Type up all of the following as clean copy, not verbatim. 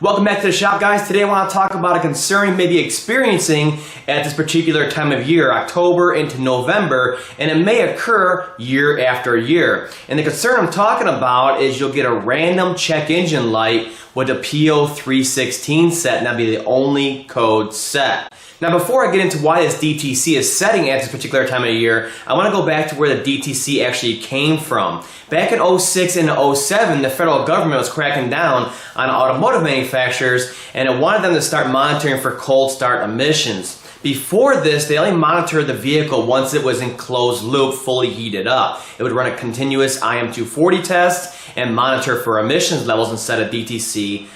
Welcome back to the shop, guys. Today I want to talk about a concern you may be experiencing at this particular time of year, October into November, and it may occur year after year. And the concern I'm talking about is you'll get a random check engine light with a P0316 set, and that'll be the only code set. Now, before I get into why this DTC is setting at this particular time of year, I want to go back to where the DTC actually came from. Back in 06 and 07, the federal government was cracking down on automotive manufacturers, and it wanted them to start monitoring for cold start emissions. Before this, they only monitored the vehicle once it was in closed loop, fully heated up. It would run a continuous IM240 test and monitor for emissions levels instead of DTC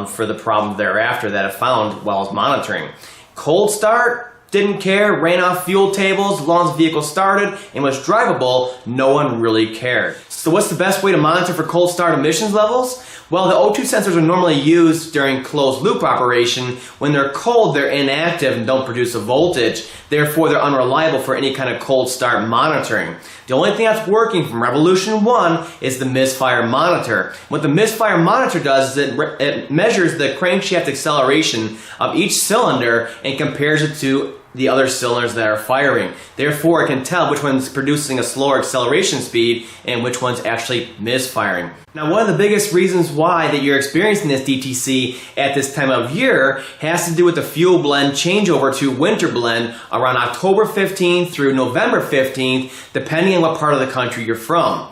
for the problem thereafter that it found while it was monitoring. Cold start, didn't care, ran off fuel tables as long as the vehicle started and was drivable, no one really cared. So what's the best way to monitor for cold start emissions levels? Well, the O2 sensors are normally used during closed loop operation. When they're cold, they're inactive and don't produce a voltage. Therefore, they're unreliable for any kind of cold start monitoring. The only thing that's working from Revolution 1 is the misfire monitor. What the misfire monitor does is it measures the crankshaft acceleration of each cylinder and compares it to the other cylinders that are firing. Therefore, it can tell which one's producing a slower acceleration speed and which one's actually misfiring. Now, one of the biggest reasons why that you're experiencing this DTC at this time of year has to do with the fuel blend changeover to winter blend around October 15th through November 15th, depending on what part of the country you're from.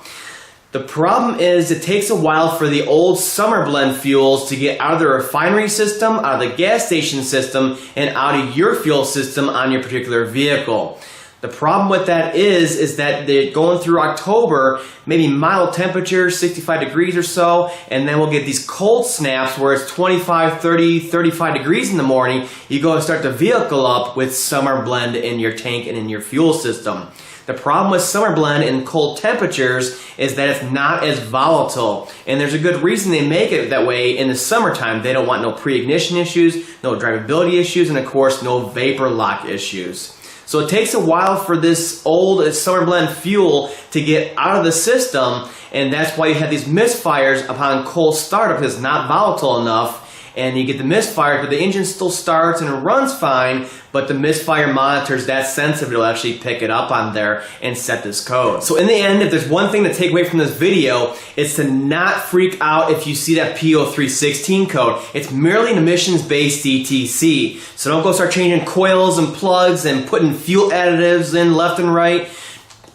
The problem is it takes a while for the old summer blend fuels to get out of the refinery system, out of the gas station system, and out of your fuel system on your particular vehicle. The problem with that is that they're going through October, maybe mild temperatures, 65 degrees or so, and then we'll get these cold snaps where it's 25, 30, 35 degrees in the morning. You go and start the vehicle up with summer blend in your tank and in your fuel system. The problem with summer blend in cold temperatures is that it's not as volatile. And there's a good reason they make it that way in the summertime. They don't want no pre-ignition issues, no drivability issues, and of course no vapor lock issues. So it takes a while for this old summer blend fuel to get out of the system, and that's why you have these misfires upon cold startup because it's not volatile enough. And you get the misfire, but the engine still starts and runs fine, but the misfire monitor is that sensitive, it'll actually pick it up on there and set this code. So in the end, if there's one thing to take away from this video, it's to not freak out if you see that P0316 code. It's merely an emissions-based DTC. So don't go start changing coils and plugs and putting fuel additives in left and right.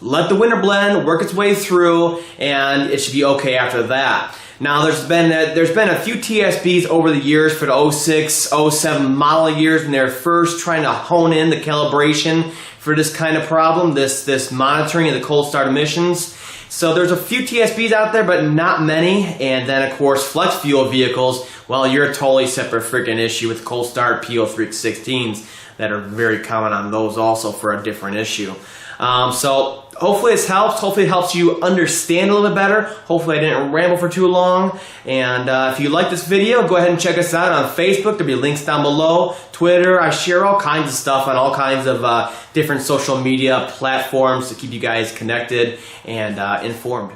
Let the winter blend work its way through, and it should be okay after that. Now, there's been a few TSBs over the years for the 06, 07 model years when they're first trying to hone in the calibration for this kind of problem, this monitoring of the cold start emissions. So there's a few TSBs out there, but not many. And then, of course, flex fuel vehicles, well, you're a totally separate freaking issue with cold start P0316s that are very common on those also for a different issue. So hopefully this helps. Hopefully it helps you understand a little bit better. Hopefully I didn't ramble for too long. And if you like this video, go ahead and check us out on Facebook. There'll be links down below. Twitter, I share all kinds of stuff on all kinds of different social media platforms to keep you guys connected and informed.